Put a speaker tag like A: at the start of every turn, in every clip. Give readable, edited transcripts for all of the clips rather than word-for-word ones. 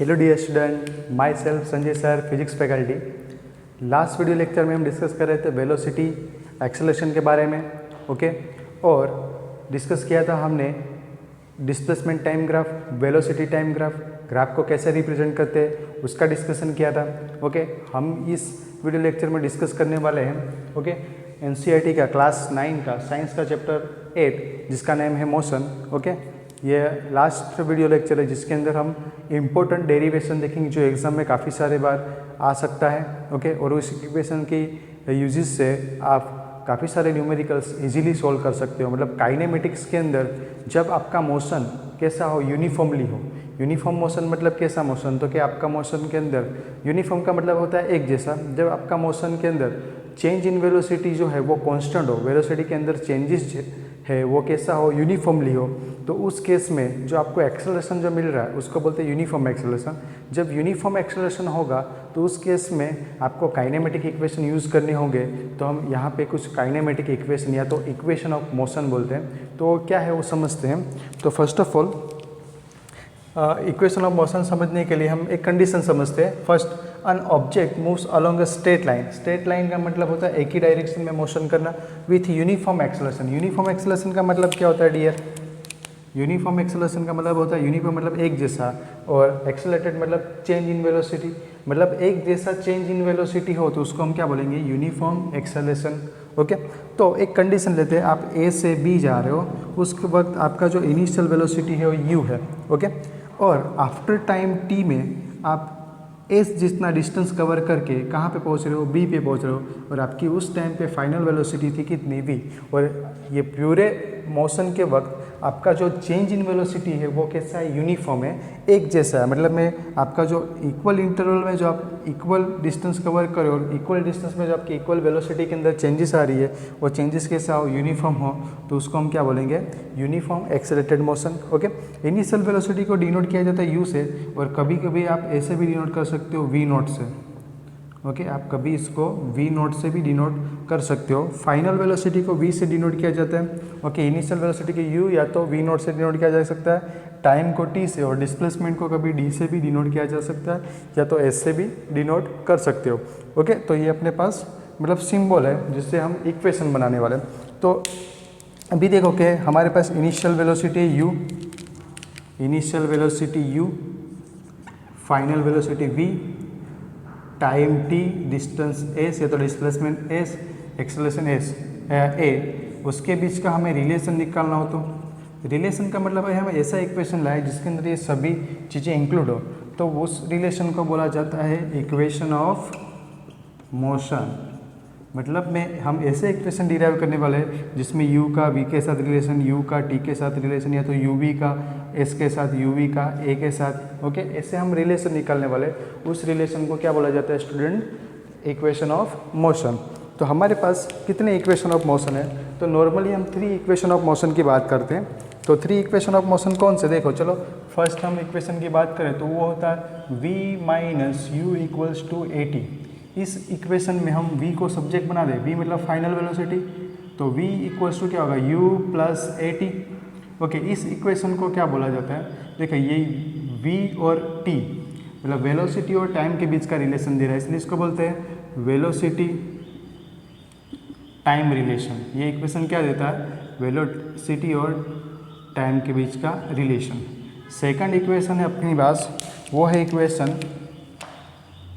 A: Hello dear student, myself Sanjay sir, physics faculty. Last video lecture में हम discuss कर रहे थे वेलोसिटी एक्सेलरेशन के बारे में, ओके। और डिस्कस किया था हमने displacement time graph, velocity time graph को कैसे रिप्रेजेंट करते हैं उसका डिस्कशन किया था, ओके। हम इस वीडियो लेक्चर में डिस्कस करने वाले हैं, ओके, एनसीईआरटी का क्लास 9 का साइंस का चैप्टर 8 जिसका नेम है मोशन, ओके। ये लास्ट वीडियो लेक्चर है जिसके अंदर हम इम्पोर्टेंट डेरिवेशन देखेंगे जो एग्जाम में काफ़ी सारे बार आ सकता है, ओके। और उस इक्वेशन की यूजेस से आप काफ़ी सारे न्यूमेरिकल्स इजीली सॉल्व कर सकते हो। मतलब काइनेमेटिक्स के अंदर जब आपका मोशन कैसा हो, यूनिफॉर्मली हो। यूनिफॉर्म मोशन मतलब कैसा मोशन, तो कि आपका मोशन के अंदर यूनिफॉर्म का मतलब होता है एक जैसा। जब आपका मोशन के अंदर चेंज इन वेलोसिटी जो है वो कांस्टेंट हो, वेलोसिटी के अंदर चेंजेस है वो कैसा हो, यूनिफॉर्मली हो, तो उस केस में जो आपको एक्सेलरेशन जो मिल रहा है उसको बोलते हैं यूनिफॉर्म एक्सेलरेशन। जब यूनिफॉर्म एक्सेलरेशन होगा तो उस केस में आपको काइनेमेटिक इक्वेशन यूज़ करने होंगे। तो हम यहाँ पे कुछ काइनेमेटिक इक्वेशन या तो इक्वेशन ऑफ मोशन बोलते हैं, तो क्या है वो समझते हैं। तो first of all equation of motion समझने के लिए हम एक कंडीशन समझते हैं। First, an object moves along a straight line. Straight line का मतलब होता है एक ही डायरेक्शन में मोशन करना with uniform acceleration. Uniform acceleration का मतलब क्या होता है डियर? यूनिफॉर्म एक्सेलरेशन का मतलब होता है यूनिफॉर्म मतलब एक जैसा, और एक्सेलरेटेड मतलब चेंज इन वेलोसिटी। मतलब एक जैसा चेंज इन वेलोसिटी हो तो उसको हम क्या बोलेंगे? Uniform acceleration, okay. तो एक कंडीशन लेते हैं, आप ए से बी जा रहे हो, उसके वक्त आपका जो इनिशियल वेलोसिटी है वो यू है, ओके। और आफ्टर टाइम टी में आप एस जितना डिस्टेंस कवर करके कहाँ पे पहुँच रहे हो? बी पे पहुँच रहे हो, और आपकी उस टाइम पे फाइनल वेलोसिटी थी कितनी? वी। और ये प्यूरे मोशन के वक्त आपका जो चेंज इन वेलोसिटी है वो कैसा है? यूनिफॉर्म है, एक जैसा है। मतलब में आपका जो इक्वल इंटरवल में जो आप इक्वल डिस्टेंस कवर करो और इक्वल डिस्टेंस में जो आपकी इक्वल वेलोसिटी के अंदर चेंजेस आ रही है वो चेंजेस कैसा हो? यूनिफॉर्म हो, तो उसको हम क्या बोलेंगे? Uniform accelerated motion, okay. Initial velocity को डिनोट किया जाता है यू से, और कभी कभी आप ऐसे भी डिनोट कर सकते हो वी नोट से, ओके। आप कभी इसको वी नोट से भी डिनोट कर सकते हो। फाइनल वेलोसिटी को वी से डिनोट किया जाता है, ओके। इनिशियल वेलोसिटी को यू या तो वी नोट से डिनोट किया जा सकता है, टाइम को टी से, और डिस्प्लेसमेंट को कभी डी से भी डिनोट किया जा सकता है, या तो एस से भी डिनोट कर सकते हो, ओके। तो ये अपने पास मतलब सिंबल है जिससे हम इक्वेशन बनाने वाले हैं। तो अभी देखो कि हमारे पास initial velocity u, initial velocity u, final velocity v, time t, distance s या तो displacement s, acceleration as a, उसके बीच का हमें रिलेशन निकालना हो। तो रिलेशन का मतलब है हमें ऐसा इक्वेशन लाए जिसके अंदर ये सभी चीज़ें इंक्लूड हो, तो उस रिलेशन को बोला जाता है इक्वेशन ऑफ मोशन। मतलब में हम ऐसे इक्वेशन डिराइव करने वाले हैं जिसमें u का v के साथ रिलेशन, u का t के साथ रिलेशन, या तो uv का s के साथ, uv का a के साथ, ओके। ऐसे हम रिलेशन निकालने वाले, उस रिलेशन को क्या बोला जाता है स्टूडेंट? Equation of motion. तो हमारे पास कितने इक्वेशन ऑफ मोशन है? तो नॉर्मली हम 3 इक्वेशन ऑफ मोशन की बात करते हैं। तो 3 इक्वेशन ऑफ मोशन कौन से? देखो चलो, फर्स्ट हम इक्वेशन की बात करें तो वो होता है v minus u equals to a t. इस इक्वेशन में हम v को सब्जेक्ट बना दें, v मतलब फाइनल वेलोसिटी, तो v इक्वल्स टू क्या होगा? u plus a t, okay. इस इक्वेशन को क्या बोला जाता है? देखिए ये v और t मतलब वेलोसिटी और टाइम के बीच का रिलेशन दे रहा है, इसलिए इसको बोलते हैं वेलोसिटी टाइम रिलेशन। ये इक्वेशन क्या देता है? वेलोसिटी और टाइम के बीच का रिलेशन। सेकंड इक्वेशन है अपनी पास, वो है equation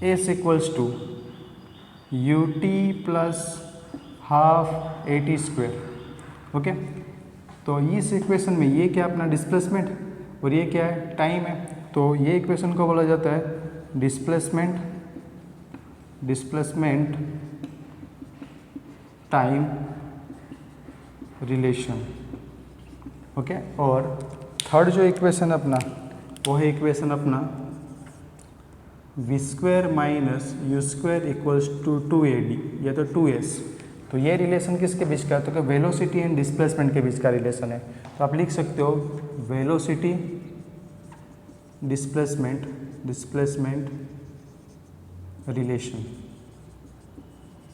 A: s equals to u t plus half a t square, okay. तो इस इक्वेशन में ये क्या अपना डिस्प्लेसमेंट और ये क्या है? टाइम है। तो ये इक्वेशन को बोला जाता है डिस्प्लेसमेंट टाइम रिलेशन, ओके। और थर्ड जो इक्वेशन अपना वो है इक्वेशन अपना v square minus u square equals to 2AD या तो 2S। तो ये रिलेशन किसके बीच का है? तो वेलोसिटी एंड डिस्प्लेसमेंट के बीच का रिलेशन है। तो आप लिख सकते हो वेलोसिटी डिस्प्लेसमेंट रिलेशन,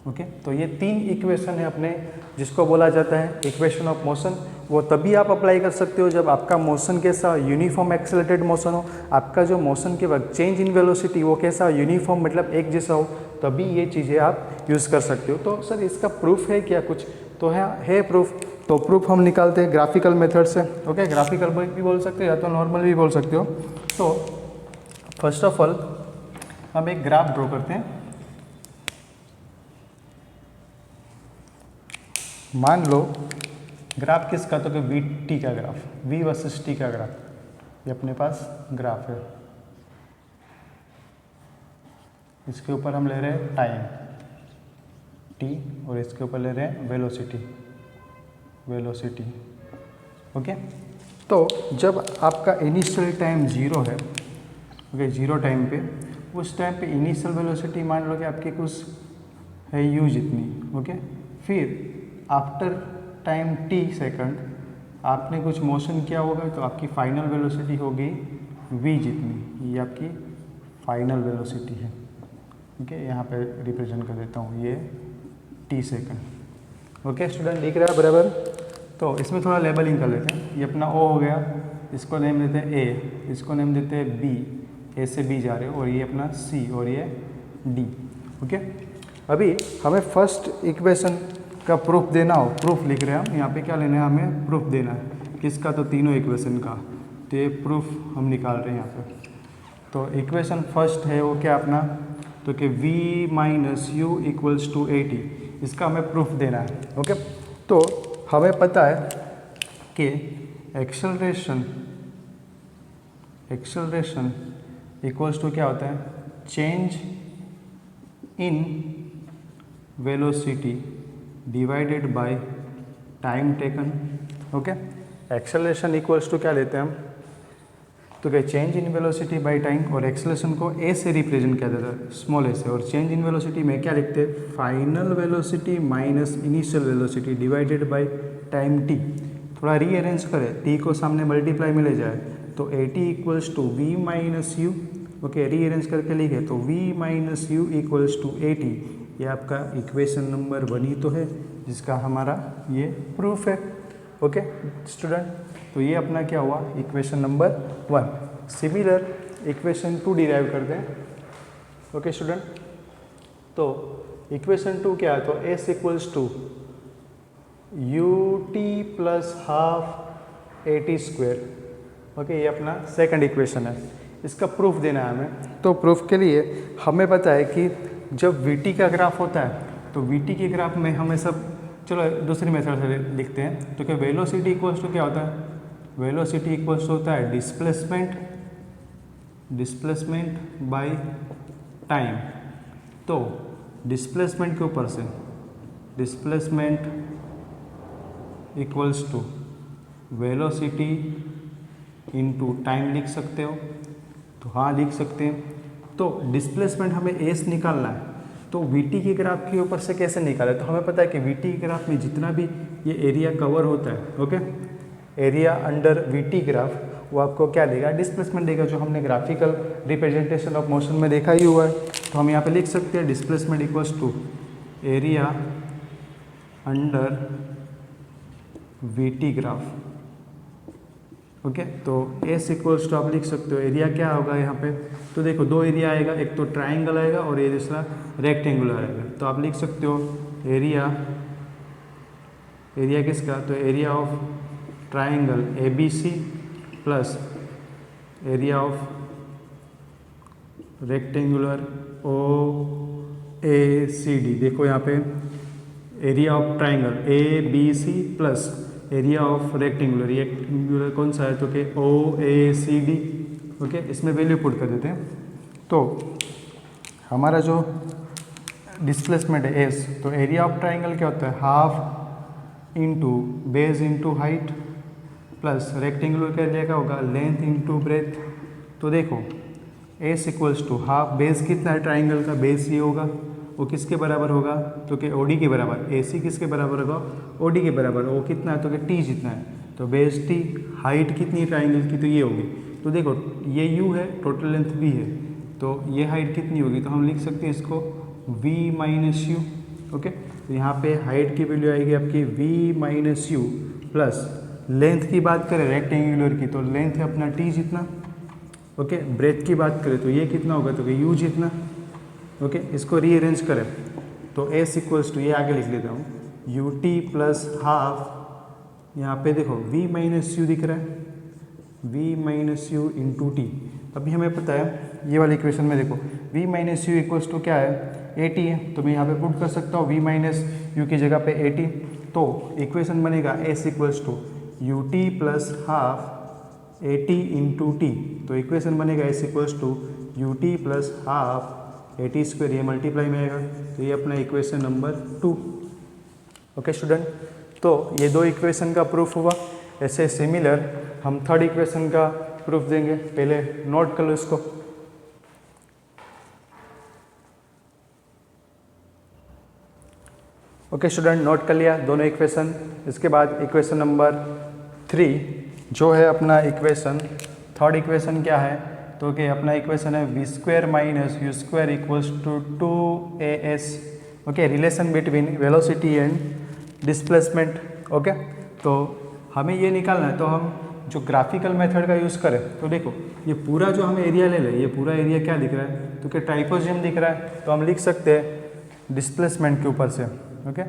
A: ओके। तो ये 3 इक्वेशन है अपने, जिसको बोला जाता है इक्वेशन ऑफ मोशन। वो तभी आप अप्लाई कर सकते हो जब आपका मोशन कैसा, यूनिफॉर्म एक्सेलरेटेड मोशन हो, आपका जो मोशन के वक्त चेंज इन वेलोसिटी वो कैसा यूनिफॉर्म मतलब एक जैसा हो, तभी ये चीज़ें आप यूज़ कर सकते हो। तो सर इसका प्रूफ है क्या कुछ? तो है प्रूफ। तो प्रूफ हम निकालते हैं ग्राफिकल मेथड से। ओके, ग्राफिकल भी बोल सकते हो या तो नॉर्मल भी बोल सकते हो। तो फर्स्ट ऑफ ऑल हम एक ग्राफ ड्रॉ करते हैं। मान लो ग्राफ किसका, तो कि वी टी का ग्राफ, वी वर्सेस टी का ग्राफ, ये अपने पास ग्राफ है। इसके ऊपर हम ले रहे हैं टाइम टी और इसके ऊपर ले रहे हैं वेलोसिटी। ओके। तो जब आपका इनिशियल टाइम 0 है, ओके, 0 टाइम पे, उस टाइम पे इनिशियल वेलोसिटी मान लो कि आपकी कुछ है u जितनी। ओके। फिर आफ्टर टाइम t सेकंड आपने कुछ मोशन किया होगा तो आपकी फाइनल वेलोसिटी होगी v जितनी, ये आपकी फाइनल वेलोसिटी है। ओके, यहाँ पे रिप्रेजेंट कर देता हूँ, ये t सेकंड। ओके स्टूडेंट, दिख रहा है बराबर? तो इसमें थोड़ा लेबलिंग कर लेते हैं। ये अपना o हो गया, इसको नेम देते हैं a, इसको नेम देते हैं b, a से b जा रहे हो, और ये अपना c और ये d। ओके। अभी हमें फर्स्ट इक्वेशन का प्रूफ देना हो, प्रूफ लिख रहे हैं हम यहाँ पे, क्या लेना है हमें? प्रूफ देना है। किसका? तो तीनों इक्वेशन का। तो ये प्रूफ हम निकाल रहे हैं यहाँ पे। तो इक्वेशन फर्स्ट है वो क्या अपना, तो कि v minus u equals to 80, इसका हमें प्रूफ देना है। ओके। तो हमें पता है कि एक्सेलरेशन इक्वल्स टू क्या होता है? Change in velocity divided by time taken. Okay. Acceleration equals to क्या लेते हैं हम, तो क्या change in velocity by time, और एक्सेलरेशन को ए से रिप्रेजेंट किया जाता है, स्मॉल ए से, और चेंज इन वेलोसिटी में क्या लिखते हैं? Final velocity minus initial velocity divided by time t. थोड़ा रीअरेंज करें, टी को सामने मल्टीप्लाई में ले जाए तो 80 equals to v minus u. Okay, rearrange करके लिखे तो v minus u equals to 80। ये आपका इक्वेशन नंबर 1 ही तो है, जिसका हमारा ये प्रूफ है। ओके स्टूडेंट, तो ये अपना क्या हुआ? Equation number 1। Similar equation 2 derive करते हैं। ओके स्टूडेंट, तो इक्वेशन 2 क्या है? तो s equals to u t plus half 80 square. Okay, ये अपना सेकंड इक्वेशन है। इसका प्रूफ देना है हमें। तो प्रूफ के लिए हमें पता है कि जब वी का ग्राफ होता है तो वी के ग्राफ में हमें सब, चलो दूसरी मेथड से लिखते हैं। तो क्या वेलोसिटी इक्वल्स टू क्या होता है? वेलोसिटी इक्वल्स होता है डिस्प्लेसमेंट बाय टाइम। तो डिस्प्लेसमेंट के ऊपर से displacement equals to velocity into time लिख सकते हो। तो हाँ लिख सकते हैं। तो डिस्प्लेसमेंट हमें एस निकालना है, तो वीटी के ग्राफ के ऊपर से कैसे निकाले? तो हमें पता है कि वीटी के ग्राफ में जितना भी ये एरिया कवर होता है, okay, area under VT graph, वो आपको क्या देगा? डिस्प्लेसमेंट देगा, जो हमने ग्राफिकल रिप्रेजेंटेशन ऑफ मोशन में देखा ही हुआ है। तो हम यहाँ पे लिख सकते हैं displacement equals to area under VT graph. Okay, तो एस इक्वल्स टू आप लिख सकते हो एरिया क्या होगा यहाँ पे? तो देखो दो एरिया आएगा, एक तो ट्राइंगल आएगा और ये दूसरा रेक्टेंगुलर आएगा। तो आप लिख सकते हो एरिया किसका? तो area of triangle A B C plus area of rectangular O A C D. देखो यहाँ पे area of triangle A B C plus area of rectangular कौन सा है? तो कि O A C D. Okay, इसमें वैल्यू पुट कर देते हैं। तो हमारा जो डिस्प्लेसमेंट है एस, तो एरिया ऑफ ट्राइंगल क्या होता है? Half into base into height plus rectangular का एरिया क्या होगा? Length into breadth. तो देखो s equals to half, base कितना है ट्राइंगल का? बेस ये होगा, वो किसके बराबर होगा? तो कि ओडी के बराबर। एसी किसके बराबर होगा? ओडी के बराबर। वो कितना है? तो कि टी जितना है, तो बेस टी। हाइट कितनी है ट्राइंगल की? तो ये होगी। तो देखो ये यू है, टोटल लेंथ बी है, तो ये हाइट कितनी होगी? तो हम लिख सकते हैं इसको v माइनस यू। ओके, तो यहाँ पे हाइट की वैल्यू आएगी आपकी v minus you plus length की बात करें रेक्टेंगुलर की तो लेंथ है अपना t जितना। ओके, ब्रेथ की बात करें तो ये कितना होगा तो कि u जितना। ओके, इसको रीअरेंज करें तो s इक्वल्स टू, ये आगे लिख लेता हूँ, यू टी प्लस हाफ, यहाँ पे देखो v माइनस यू दिख रहा है, v minus you into T. अभी हमें पता है ये वाली इक्वेशन में देखो v minus u equals to क्या है, ए टी है, तो मैं यहाँ पे पुट कर सकता हूँ v माइनस यू की जगह पे ए टी। तो इक्वेशन बनेगा s equals to u t plus half a t into t. तो इक्वेशन बनेगा s equals to u t plus half a t square, ये मल्टीप्लाई में आएगा, तो ये अपना इक्वेशन नंबर 2। ओके स्टूडेंट, तो ये दो इक्वेशन का प्रूफ हुआ। ऐसे सिमिलर हम थर्ड इक्वेशन का प्रूफ देंगे, पहले नोट कर लो इसको। ओके स्टूडेंट, नोट कर लिया दोनों इक्वेशन। इसके बाद इक्वेशन नंबर 3 जो है अपना इक्वेशन, थर्ड इक्वेशन क्या है तो कि अपना इक्वेशन है v square minus u square equals to 2as। Okay, relation between velocity and displacement. Okay, तो हमें ये निकालना है, तो हम जो ग्राफिकल मेथड का यूज़ करें तो देखो ये पूरा जो हम एरिया ले लें, ये पूरा एरिया क्या दिख रहा है तो कि ट्राइपोजियम दिख रहा है, तो हम लिख सकते हैं डिस्प्लेसमेंट के ऊपर से। ओके,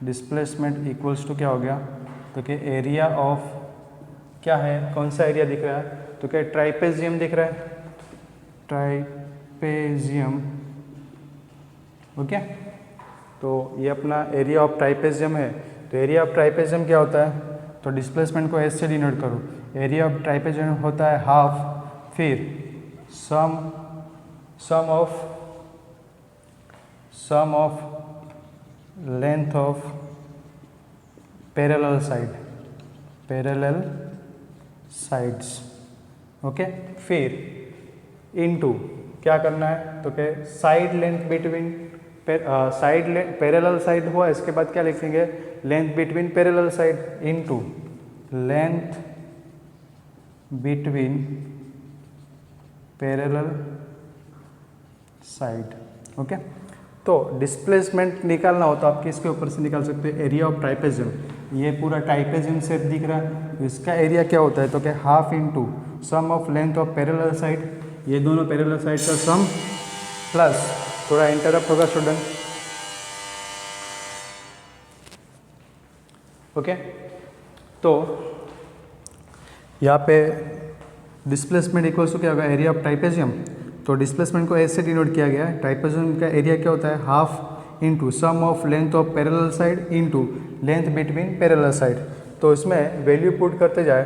A: डिस्प्लेसमेंट इक्वल्स टू क्या हो गया तो कि एरिया ऑफ, क्या है कौन सा एरिया दिख रहा है तो क्या ट्राइपेजियम दिख रहा है, ट्राइपेजियम। ओके, तो ये अपना एरिया ऑफ ट्राइपेजियम है। तो एरिया ऑफ ट्राइपेजियम क्या होता है तो डिस्प्लेसमेंट को एस से डिनोट करो, एरिया ऑफ ट्राइपेजियम होता है हाफ, फिर sum of length of parallel sides. Okay, फिर इनटू क्या करना है तो कि side length between parallel side हुआ, इसके बाद क्या लिखेंगे length between parallel side into length between parallel side. Okay, तो डिस्प्लेसमेंट निकालना हो तो आप किसके ऊपर से निकाल सकते हैं, एरिया ऑफ ट्राइपेजियम। ये पूरा ट्राइपेजियम शेप दिख रहा है, तो इसका एरिया क्या होता है तो कि half into sum of length of parallel side, ये दोनों पैरेलल साइड का सम, प्लस थोड़ा इंटरप्ट होगा स्टूडेंट। ओके, तो यहाँ पे डिस्प्लेसमेंट इक्वल्स टू क्या होगा, एरिया ऑफ ट्राइपेजियम। तो डिस्प्लेसमेंट को ऐसे डिनोट किया गया है, ट्राइपेजियम का एरिया क्या होता है half into sum of length of parallel side into length between parallel side. तो इसमें वैल्यू पुट करते जाए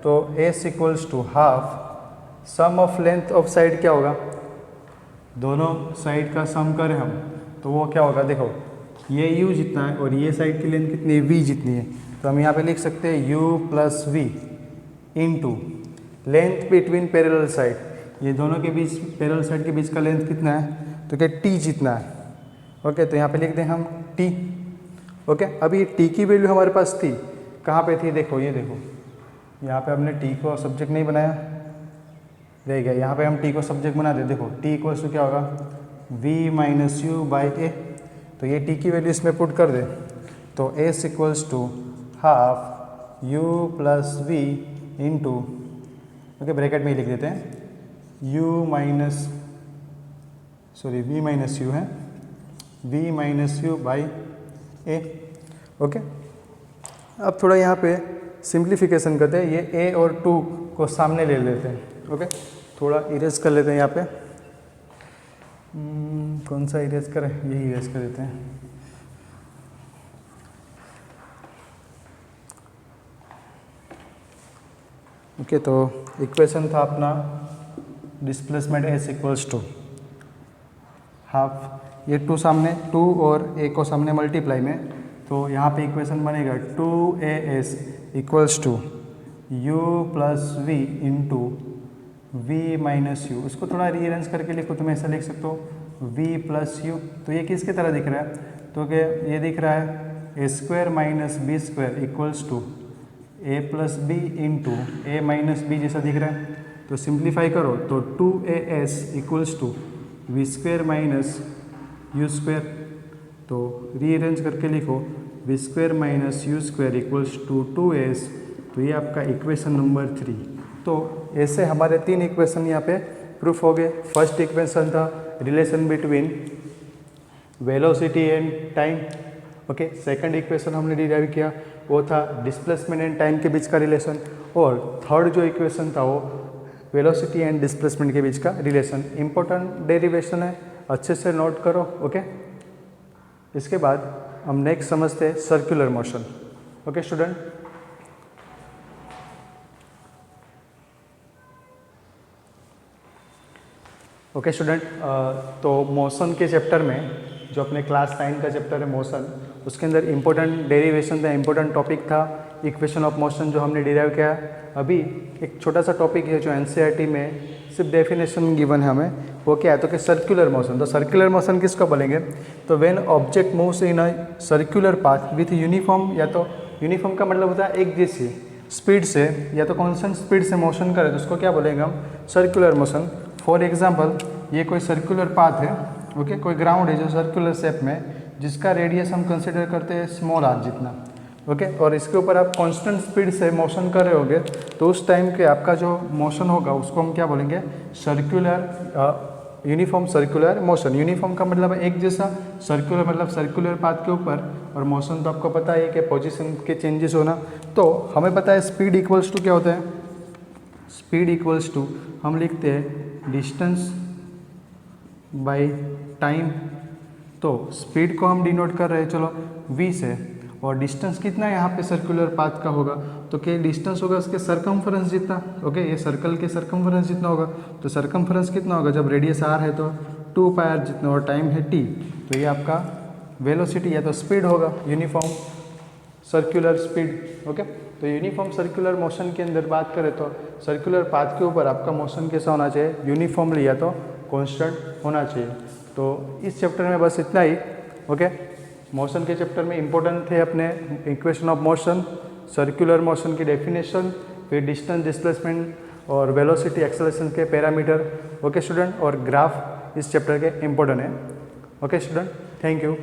A: तो s equals to half sum of length of side क्या होगा, दोनों साइड का सम करें हम तो वो क्या होगा, देखो ये u जितना है और ये साइड की लेंथ कितनी है v जितनी है, तो हम यहाँ पे लिख सकते हैं u plus v into length between parallel side, ये दोनों के बीच पैरेलल साइड के बीच का लेंथ कितना है तो क्या t जितना है। ओके, तो यहाँ पे लिख दें हम t। ओके, अभी t की वैल्यू हमारे पास थी, कहाँ पे थी देखो, ये देखो यहाँ पे हमने t को सब्जेक्ट नहीं बनाया, रह गया, यहाँ पे हम t को सब्जेक्ट बना दे। देखो t इक्वल्स टू क्या होगा v माइनस यू बाई ए, तो ये t की वैल्यू इसमें पुट कर दे तो s equals to half u plus v into, okay bracket में ही लिख देते हैं u minus v minus u है, v minus u by a. Okay, अब थोड़ा यहाँ पे सिंप्लीफिकेशन करते हैं, ये a और 2 को सामने ले लेते हैं। ओके, थोड़ा इरेज कर लेते हैं यहाँ पे, कौन सा इरेज करें, यही इरेज कर देते हैं। ओके, तो इक्वेशन था अपना displacement s equals to half, ये 2 सामने 2 और a को सामने मल्टीप्लाई में, तो यहाँ पे इक्वेशन बनेगा 2as equals to u plus v into v minus u. इसको थोड़ा रीअरेंज करके लिखो, तुम ऐसा लिख सकते हो v प्लस यू। तो ये किसके तरह दिख रहा है तो कि ये दिख रहा है a square minus b square equals to a plus b into a minus b जैसा दिख रहा है। तो सिंप्लीफाई करो तो 2as equals to v square minus u square, तो रीअरेंज करके लिखो v square minus u square equals to 2s, तो ये आपका इक्वेशन नंबर 3। तो ऐसे हमारे 3 इक्वेशन यहाँ पे प्रूफ हो गए। फर्स्ट इक्वेशन था relation between velocity and time, okay. Second equation हमने डिराइव किया वो था डिस्प्लेसमेंट एंड टाइम के बीच का रिलेशन, और थर्ड जो इक्वेशन था वो वेलोसिटी एंड डिस्प्लेसमेंट के बीच का रिलेशन। इंपॉर्टेंट डेरिवेशन है, अच्छे से नोट करो, ओके। इसके बाद हम नेक्स्ट समझते हैं circular motion, okay student. Okay student, तो मोशन के चैप्टर में जो अपने क्लास 9 का चैप्टर है मोशन, उसके अंदर इंपॉर्टेंट डेरिवेशन था, इंपॉर्टेंट टॉपिक था इक्वेशन ऑफ मोशन जो हमने डिराइव किया। अभी एक छोटा सा टॉपिक है जो एनसीईआरटी में सिर्फ डेफिनेशन गिवन है हमें, वो क्या है तो कि सर्कुलर मोशन। तो सर्कुलर मोशन किसको बोलेंगे, तो when object moves in a circular path with uniform, या तो यूनिफॉर्म का मतलब होता है एक जैसी स्पीड से, या तो कॉन्स्टेंट स्पीड से मोशन करे तो उसको क्या बोलेंगे हम, सर्कुलर मोशन। फॉर एग्जाम्पल ये कोई सर्कुलर पाथ है, ओके, कोई ग्राउंड है जो सर्कुलर शेप में, जिसका रेडियस हम कंसिडर करते हैं स्मॉल आर जितना, ओके, और इसके ऊपर आप कांस्टेंट स्पीड से मोशन कर रहे होगे तो उस टाइम के आपका जो मोशन होगा उसको हम क्या बोलेंगे, circular uniform circular motion. Uniform का मतलब एक जैसा, सर्कुलर मतलब सर्कुलर पाथ के ऊपर, और मोशन तो आपको पता है कि पोजीशन के चेंजेस होना। तो हमें पता है स्पीड इक्वल्स टू क्या होता है, स्पीड इक्वल्स टू हम लिखते हैं डिस्टेंस बाय टाइम। तो स्पीड को हम डिनोट कर रहे हैं चलो v से, और डिस्टेंस कितना है यहाँ पे सर्कुलर पाथ का होगा, तो क्या डिस्टेंस होगा उसके सरकमफ्रेंस जितना, ओके, ये सर्कल के सरकमफ्रेंस जितना होगा। तो सरकमफ्रेंस कितना होगा, जब रेडियस r है तो 2πr जितना, और टाइम है t, तो ये आपका वेलोसिटी या तो स्पीड होगा, यूनिफॉर्म सर्कुलर स्पीड, ओके। तो यूनिफॉर्म सर्कुलर मोशन के अंदर बात करें तो सर्कुलर पाथ के ऊपर आपका मोशन कैसा होना चाहिए, यूनिफॉर्मली या तो कॉन्स्टेंट होना चाहिए। तो इस चैप्टर में बस इतना ही, ओके। मोशन के चैप्टर में इंपॉर्टेंट थे अपने equation of motion, circular motion की डेफिनेशन, फिर डिस्टेंस डिस्प्लेसमेंट और वेलोसिटी एक्सेलरेशन के पैरामीटर, ओके स्टूडेंट, और ग्राफ इस चैप्टर के इंपॉर्टेंट है, ओके स्टूडेंट। Thank you.